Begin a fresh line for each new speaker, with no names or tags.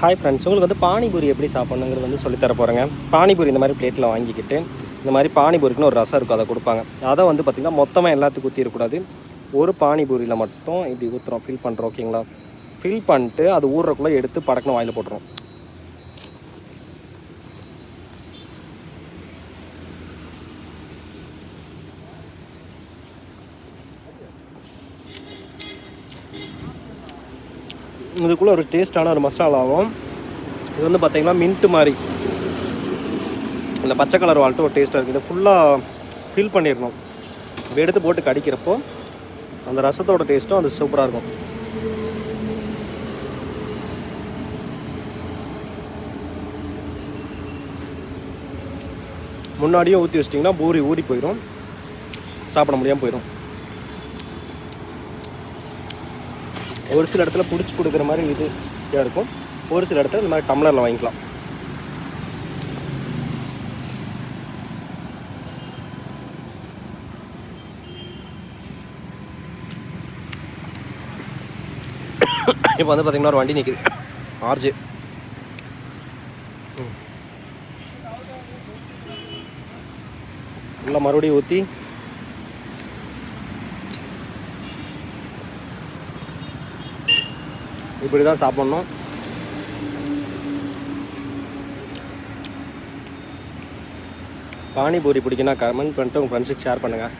Hi friends, உங்களுக்கு வந்து பானிபூரி எப்படி சாப்பிட்ணுங்கிறது வந்து சொல்லித்தர போகிறேங்க. பானிபூரி இந்த மாதிரி பிளேட்டில் வாங்கிக்கிட்டு இந்த மாதிரி பானிபூரிக்குன்னு ஒரு ரசம் இருக்கும், அதை கொடுப்பாங்க. அதை வந்து பார்த்திங்கன்னா மொத்தமாக எல்லாத்துக்கும் ஊற்றிடக்கூடாது. ஒரு பானிபூரியில் மட்டும் இப்படி ஊற்றுறோம், ஃபில் பண்ணுறோம். ஓகேங்களா? ஃபில் பண்ணிட்டு அது ஊறுறக்குள்ளே எடுத்து படக்குன்னு வாயில் போட்டுரும். இதுக்குள்ளே ஒரு டேஸ்ட்டான ஒரு மசாலாவும், இது வந்து பார்த்திங்கன்னா மின்ட்டு மாதிரி இந்த பச்சை கலர் வாழ்ட்டு ஒரு டேஸ்ட்டாக இருக்குது. இதை ஃபுல்லாக ஃபில் பண்ணிடணும். இப்போ எடுத்து போட்டு கடிக்கிறப்போ அந்த ரசத்தோட டேஸ்ட்டும் அது சூப்பராக இருக்கும். முன்னாடியே ஊற்றி வச்சிட்டிங்கன்னா பூரி ஊறி போயிடும், சாப்பிட முடியாமல் போயிடும். ஒரு சில இடத்துல பிடிச்சி கொடுக்குற மாதிரி இது இருக்கும், ஒரு சில இடத்துல இந்த மாதிரி டம்ளரில் வாங்கிக்கலாம். இப்போ வந்து பார்த்திங்கன்னா ஒரு வண்டி நிற்குது, ஆர்ஜே. நல்லா மறுபடியும் ஊற்றி இப்படி தான் சாப்பிட்ணும். பானிபூரி பிடிக்குன்னா கமெண்ட் பண்ணிட்டு உங்கள் ஃப்ரெண்ட்ஸுக்கு ஷேர் பண்ணுங்கள்.